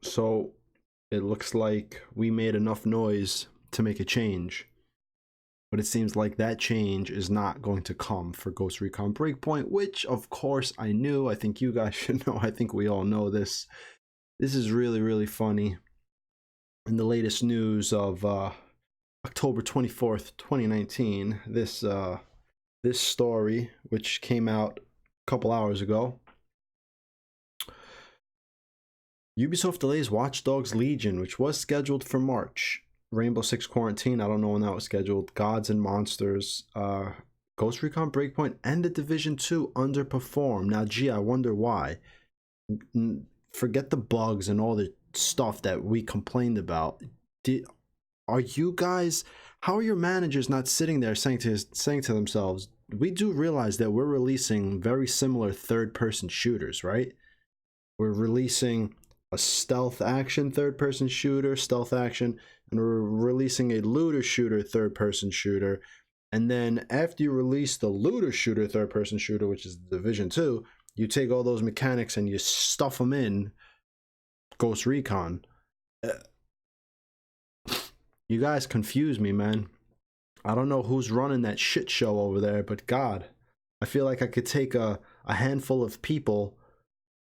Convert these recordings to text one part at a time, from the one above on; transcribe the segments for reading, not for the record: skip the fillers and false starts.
So it looks like we made enough noise to make a change. But it seems like that change is not going to come for Ghost Recon Breakpoint, which of course I knew. I think you guys should know. I think we all know this. This is really, really funny. In the latest news of October 24th, 2019, this story, which came out a couple hours ago. Ubisoft delays Watch Dogs Legion, which was scheduled for March. Rainbow Six Quarantine, I don't know when that was scheduled. Gods and Monsters, Ghost Recon Breakpoint, and The Division 2 underperform. Now, gee, I wonder why. Forget the bugs and all the stuff that we complained about. Are you guys, how are your managers not sitting there saying to themselves, we do realize that we're releasing very similar third-person shooters, right? We're releasing a stealth action third-person shooter, stealth action, and we're releasing a looter shooter third-person shooter. And then after you release the looter shooter third-person shooter, which is Division 2, you take all those mechanics and you stuff them in Ghost Recon. You guys confuse me, man. I don't know who's running that shit show over there, but God, I feel like I could take a handful of people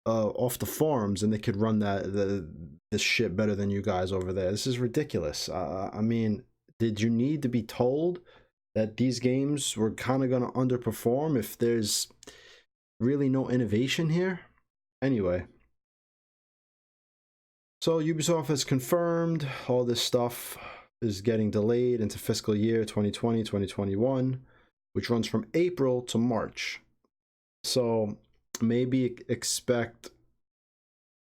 off the forums and they could run this shit better than you guys over there. This is ridiculous. I mean, did you need to be told that these games were kind of going to underperform if there's really no innovation here? Anyway, so Ubisoft has confirmed all this stuff is getting delayed into fiscal year 2020-2021, which runs from April to March. So maybe expect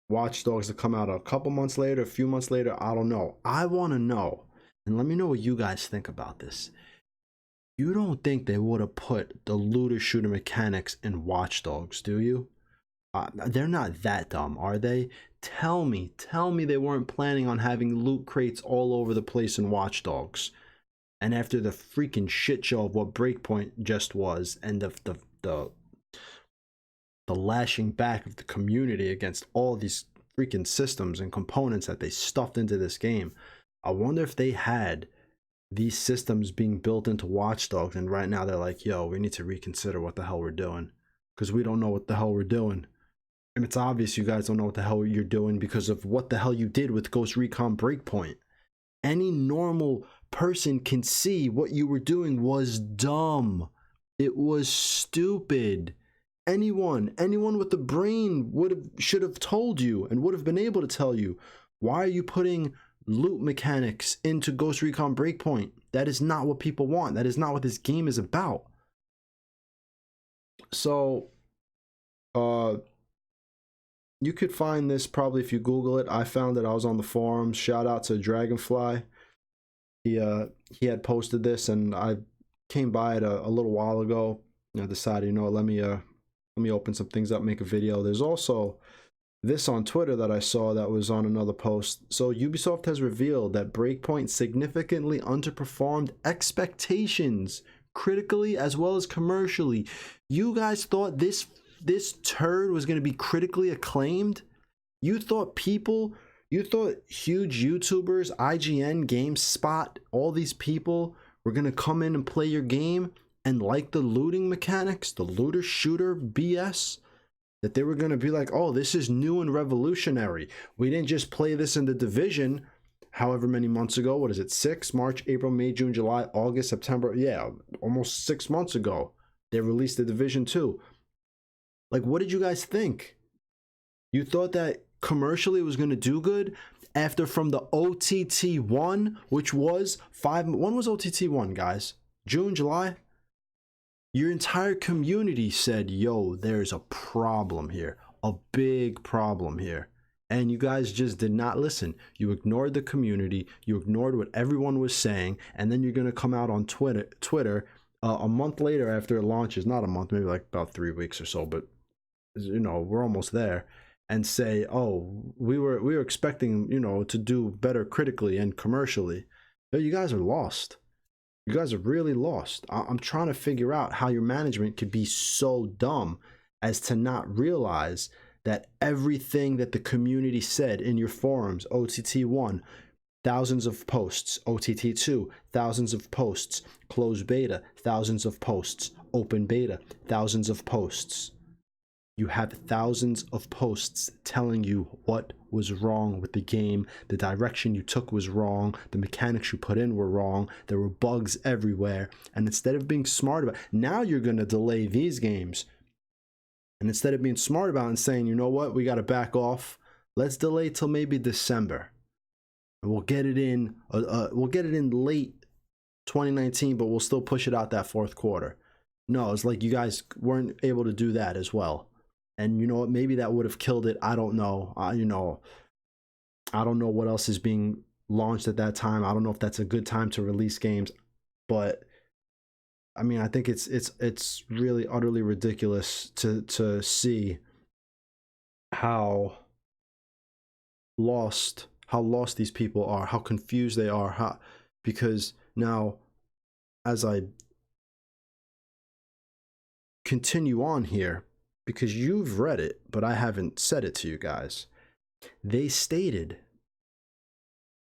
Watch Dogs to come out a couple months later, a few months later. I don't know. I want to know, and let me know what you guys think about this. You don't think they would have put the looter shooter mechanics in Watch Dogs, do you? They're not that dumb, are they? Tell me they weren't planning on having loot crates all over the place in Watch Dogs. And after the freaking shit show of what Breakpoint just was, and the lashing back of the community against all these freaking systems and components that they stuffed into this game, I wonder if they had these systems being built into Watch Dogs, and right now they're like, yo, we need to reconsider what the hell we're doing, because we don't know what the hell we're doing. And it's obvious you guys don't know what the hell you're doing because of what the hell you did with Ghost Recon Breakpoint. Any normal person can see what you were doing was dumb. It was stupid. Anyone with a brain should have told you and would have been able to tell you, why are you putting loot mechanics into Ghost Recon Breakpoint? That is not what people want. That is not what this game is about. So, you could find this probably if you Google it. I found it. I was on the forums. Shout out to Dragonfly. He had posted this, and I came by it a little while ago. I decided, you know, let me open some things up, make a video. There's also this on Twitter that I saw that was on another post. So Ubisoft has revealed that Breakpoint significantly underperformed expectations, critically as well as commercially. You guys thought this turd was going to be critically acclaimed? You thought huge YouTubers, IGN, GameSpot, all these people were going to come in and play your game and like the looting mechanics, the looter shooter BS, that they were going to be like, oh, this is new and revolutionary. We didn't just play this in the Division however many months ago. What is it? 6 March, April, May, June, July, August, September. Yeah, almost 6 months ago they released the Division 2. Like, what did you guys think? You thought that commercially it was going to do good after from the OTT1, which was when was OTT1, guys? June, July? Your entire community said, yo, there's a problem here, a big problem here. And you guys just did not listen. You ignored the community. You ignored what everyone was saying. And then you're going to come out on Twitter a month later after it launches, not a month, maybe like about 3 weeks or so, but you know, we're almost there, and say, oh, we were expecting, you know, to do better critically and commercially. But you guys are lost. You guys are really lost. I'm trying to figure out how your management could be so dumb as to not realize that everything that the community said in your forums, OTT1, thousands of posts, OTT2, thousands of posts, closed beta, thousands of posts, open beta, thousands of posts. You have thousands of posts telling you what was wrong with the game, the direction you took was wrong, the mechanics you put in were wrong, there were bugs everywhere, and instead of being smart about it, now you're going to delay these games. And instead of being smart about it and saying, you know what, we got to back off, let's delay till maybe December. And we'll get it in late 2019, but we'll still push it out that fourth quarter. No, it's like you guys weren't able to do that as well. And you know what? Maybe that would have killed it. I don't know. I don't know what else is being launched at that time. I don't know if that's a good time to release games. But I mean, I think it's really utterly ridiculous to see how lost these people are, how confused they are. Because now, as I continue on here, because you've read it, but I haven't said it to you guys. They stated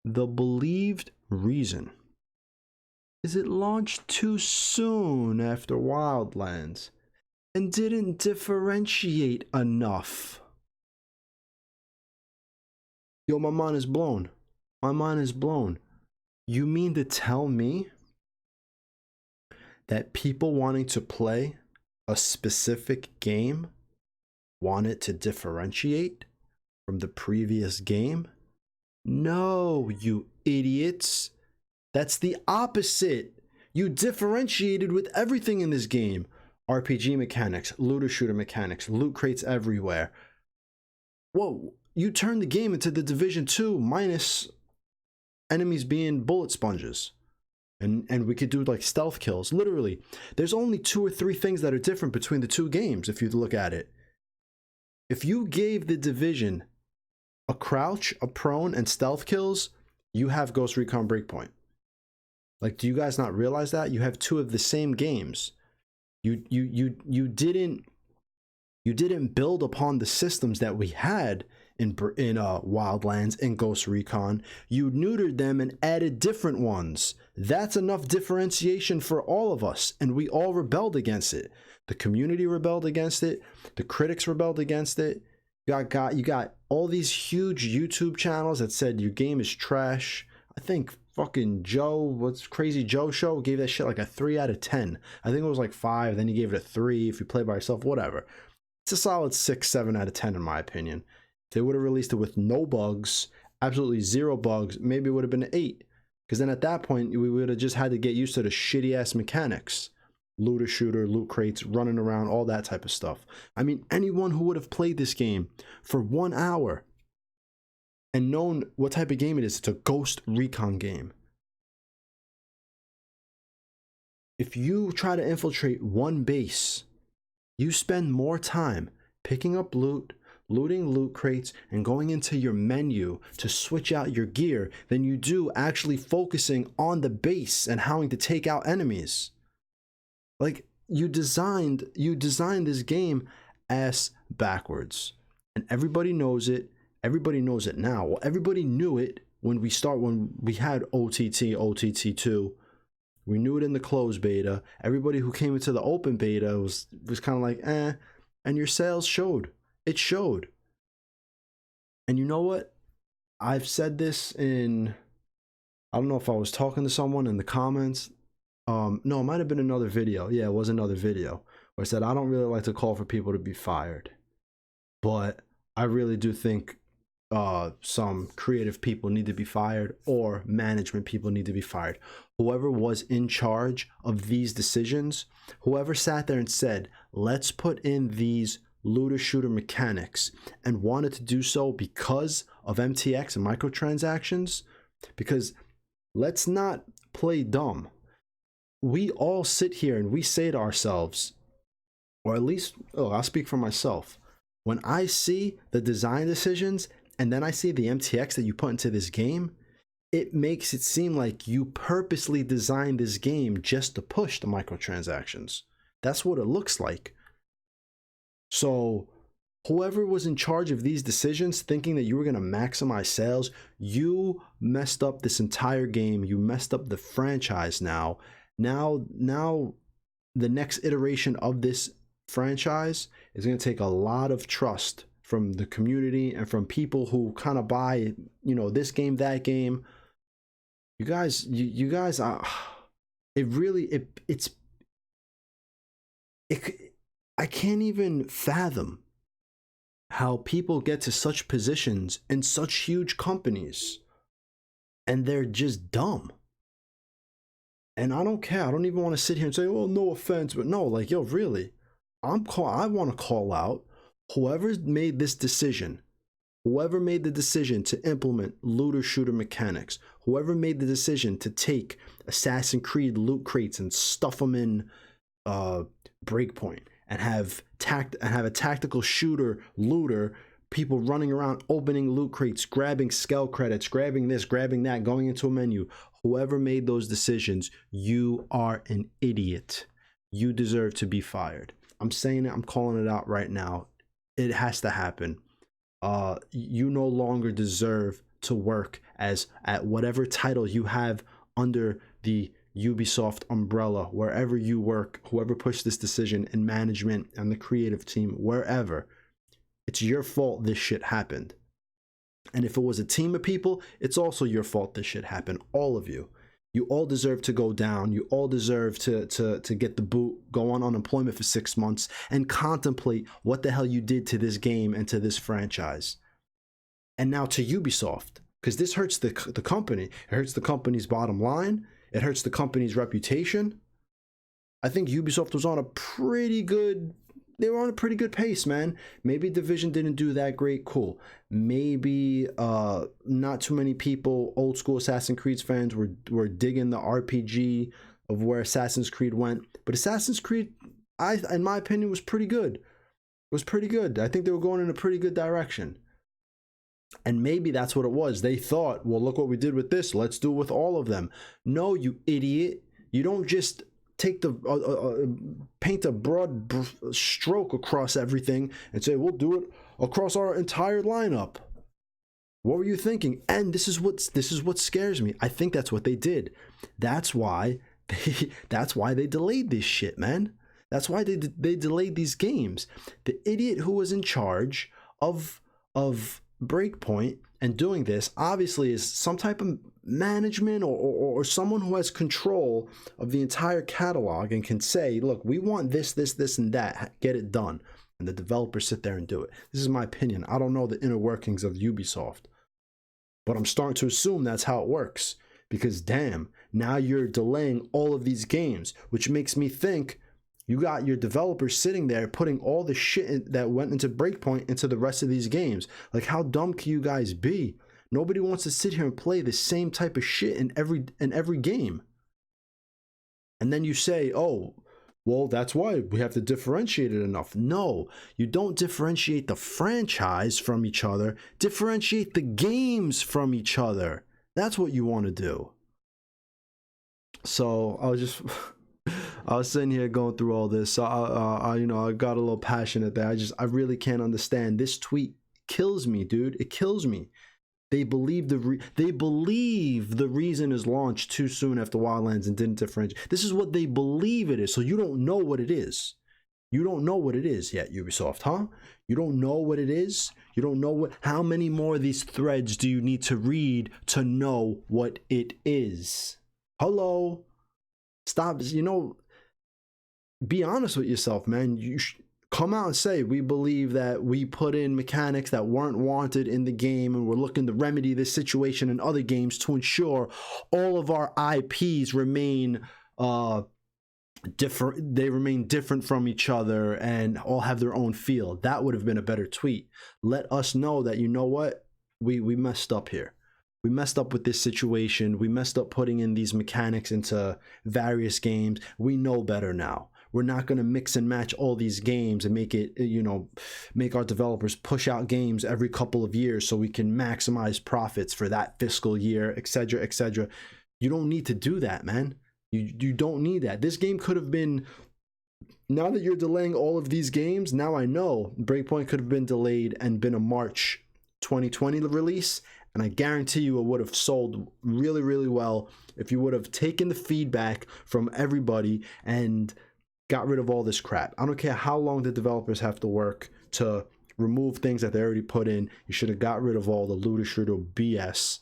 the believed reason is it launched too soon after Wildlands and didn't differentiate enough. Yo, my mind is blown. My mind is blown. You mean to tell me that people wanting to play a specific game want it to differentiate from the previous game? No, you idiots. That's the opposite. You differentiated with everything in this game. RPG mechanics, looter shooter mechanics, loot crates everywhere. Whoa, you turned the game into the Division 2 minus enemies being bullet sponges. And we could do like stealth kills. Literally, there's only 2 or 3 things that are different between the 2 games if you look at it. If you gave the Division a crouch, a prone, and stealth kills, you have Ghost Recon Breakpoint. Like, do you guys not realize that? You have 2 of the same games. You didn't build upon the systems that we had in Wildlands and Ghost Recon. You neutered them and added different ones. That's enough differentiation for all of us, and we all rebelled against it. The community rebelled against it. The critics rebelled against it. You got all these huge YouTube channels that said your game is trash. I think fucking Crazy Joe show gave that shit like a 3 out of 10. I think it was like 5. Then he gave it a 3 if you play by yourself. Whatever. It's a solid 6, 7 out of 10 in my opinion. If they would have released it with no bugs, absolutely 0 bugs, maybe it would have been an 8. Because then at that point, we would have just had to get used to the shitty ass mechanics. Looter shooter, loot crates, running around, all that type of stuff. I mean, anyone who would have played this game for 1 hour and known what type of game it is, it's a Ghost Recon game. If you try to infiltrate one base, you spend more time picking up loot, looting loot crates, and going into your menu to switch out your gear than you do actually focusing on the base and having to take out enemies. Like, you designed this game ass backwards, and everybody knows it. Everybody knows it now. Well, everybody knew it when we had OTT2. We knew it in the closed beta. Everybody who came into the open beta was kind of like, eh. And your sales showed. It showed. And you know what? I've said this in, I don't know if I was talking to someone in the comments. No, it might have been another video. Yeah, it was another video where I said, I don't really like to call for people to be fired. But I really do think some creative people need to be fired, or management people need to be fired. Whoever was in charge of these decisions, whoever sat there and said, let's put in these looter shooter mechanics, and wanted to do so because of MTX and microtransactions, because let's not play dumb. We all sit here and we say to ourselves, or at least, I'll speak for myself, when I see the design decisions and then I see the MTX that you put into this game, it makes it seem like you purposely designed this game just to push the microtransactions. That's what it looks like. So whoever was in charge of these decisions, thinking that you were going to maximize sales, you messed up this entire game. You messed up the franchise. Now the next iteration of this franchise is going to take a lot of trust from the community and from people who kind of buy, you know, this game, that game. You guys, I can't even fathom how people get to such positions in such huge companies and they're just dumb. And I don't care. I don't even want to sit here and say, well, no offense, but no, like, yo, really, I want to call out whoever made this decision, whoever made the decision to implement looter shooter mechanics, whoever made the decision to take Assassin's Creed loot crates and stuff them in Breakpoint and have a tactical shooter looter, people running around opening loot crates, grabbing scale credits, grabbing this, grabbing that, going into a menu. Whoever made those decisions, you are an idiot. You deserve to be fired. I'm saying it, I'm calling it out right now. It has to happen. You no longer deserve to work at whatever title you have under the Ubisoft umbrella, wherever you work, whoever pushed this decision in management and the creative team, wherever. It's your fault this shit happened. And if it was a team of people, it's also your fault this shit happened. All of you. You all deserve to go down. You all deserve to get the boot, go on unemployment for 6 months, and contemplate what the hell you did to this game and to this franchise. And now to Ubisoft, because this hurts the company. It hurts the company's bottom line. It hurts the company's reputation. I think Ubisoft was on a pretty good... They were on a pretty good pace, man. Maybe Division didn't do that great. Cool. Maybe not too many people, old school Assassin's Creed fans, were digging the RPG of where Assassin's Creed went. But Assassin's Creed, in my opinion, was pretty good. It was pretty good. I think they were going in a pretty good direction. And maybe that's what it was. They thought, well, look what we did with this. Let's do it with all of them. No, you idiot. You don't just take paint a broad stroke across everything and say, we'll do it across our entire lineup. What were you thinking? And this is what scares me. I think that's what they did. That's why they delayed this shit, man. That's why they delayed these games. The idiot who was in charge of Breakpoint and doing this obviously is some type of management or someone who has control of the entire catalog and can say, look, we want this, and that, get it done. And the developers sit there and do it. This is my opinion. I don't know the inner workings of Ubisoft, but I'm starting to assume that's how it works, because damn, now you're delaying all of these games, which makes me think you got your developers sitting there putting all the shit that went into Breakpoint into the rest of these games. Like, how dumb can you guys be? Nobody wants to sit here and play the same type of shit in every game. And then you say, oh, well, that's why we have to differentiate it enough. No, you don't differentiate the franchise from each other. Differentiate the games from each other. That's what you want to do. So I was sitting here going through all this. So I got a little passionate there. I really can't understand. This tweet kills me, dude. It kills me. They believe the reason is launched too soon after Wildlands and didn't differentiate. This is what they believe it is. So you don't know what it is. You don't know what it is yet, Ubisoft, huh? You don't know what it is. You don't know how many more of these threads do you need to read to know what it is? Hello. Stop. Be honest with yourself, man. You come out and say, we believe that we put in mechanics that weren't wanted in the game, and we're looking to remedy this situation in other games to ensure all of our IPs remain different. They remain different from each other and all have their own feel. That would have been a better tweet. Let us know that, you know what, we messed up here. We messed up with this situation. We messed up putting in these mechanics into various games. We know better now. We're not going to mix and match all these games and make it, make our developers push out games every couple of years so we can maximize profits for that fiscal year, etc., etc. You don't need to do that, man. You don't need that. This game could have been now that you're delaying all of these games, now I know Breakpoint could have been delayed and been a March 2020 release, and I guarantee you it would have sold really, really well if you would have taken the feedback from everybody and got rid of all this crap. I don't care how long the developers have to work to remove things that they already put in. You should have got rid of all the looter shooter BS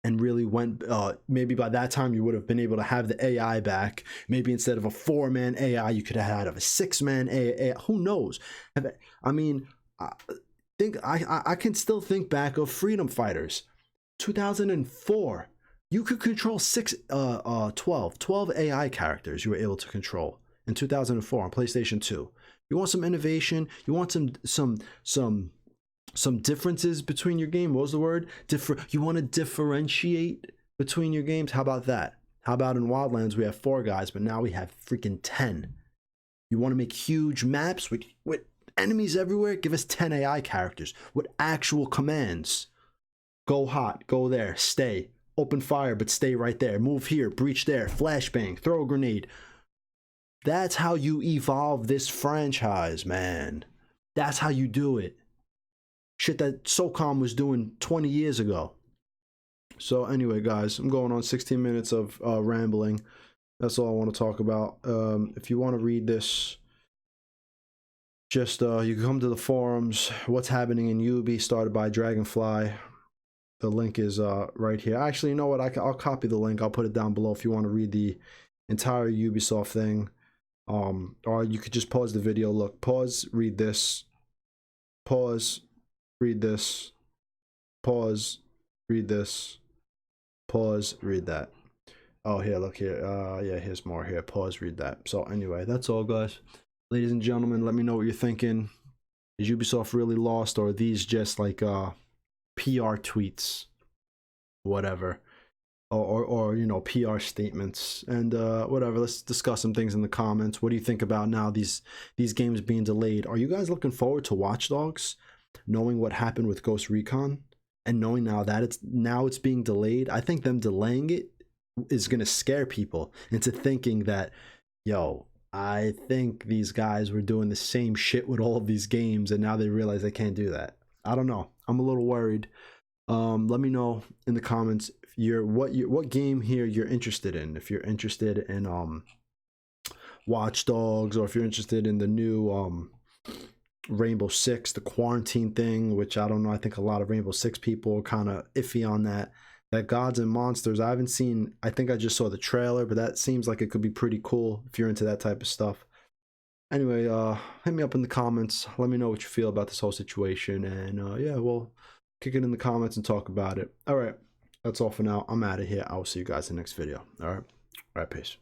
and really went, maybe by that time you would have been able to have the AI back. Maybe instead of a 4-man AI, you could have had a 6-man AI. Who knows? I mean, I can still think back of Freedom Fighters 2004. You could control 12 AI characters you were able to control in 2004 on PlayStation 2. You want some innovation? You want some differences between your game? What was the word? You want to differentiate between your games? How about that? How about in Wildlands we have 4 guys, but now we have freaking 10? You want to make huge maps with enemies everywhere? Give us 10 AI characters with actual commands. Go hot, go there, stay. Open fire, but stay right there. Move here, breach there, flashbang, throw a grenade. That's how you evolve this franchise, man. That's how you do it. Shit that SOCOM was doing 20 years ago. So anyway, guys, I'm going on 16 minutes of rambling. That's all I want to talk about. If you want to read this, just you can come to the forums. What's happening in Ubi, started by Dragonfly. The link is right here. Actually, you know what? I'll copy the link. I'll put it down below if you want to read the entire Ubisoft thing. Or you could just pause the video. Look, pause, read this. Pause, read this. Pause, read this. Pause, read that. Oh, here, look here. Yeah, here's more here. Pause, read that. So anyway, that's all, guys. Ladies and gentlemen, let me know what you're thinking. Is Ubisoft really lost, or are these just like PR tweets, whatever, or you know, PR statements, and whatever. Let's discuss some things in the comments. What do you think about now these games being delayed? Are you guys looking forward to Watch Dogs, knowing what happened with Ghost Recon and knowing now that it's being delayed? I think them delaying it is going to scare people into thinking that, yo, I think these guys were doing the same shit with all of these games and now they realize they can't do that. I don't know. I'm a little worried. Let me know in the comments if what game here you're interested in. If you're interested in Watch Dogs, or if you're interested in the new Rainbow Six, the quarantine thing, which I don't know. I think a lot of Rainbow Six people are kind of iffy on that. That Gods and Monsters, I haven't seen. I think I just saw the trailer, but that seems like it could be pretty cool if you're into that type of stuff. Anyway, hit me up in the comments. Let me know what you feel about this whole situation, and yeah, we'll kick it in the comments and talk about it. All right, that's all for now. I'm out of here. I'll see you guys in the next video. All right, peace.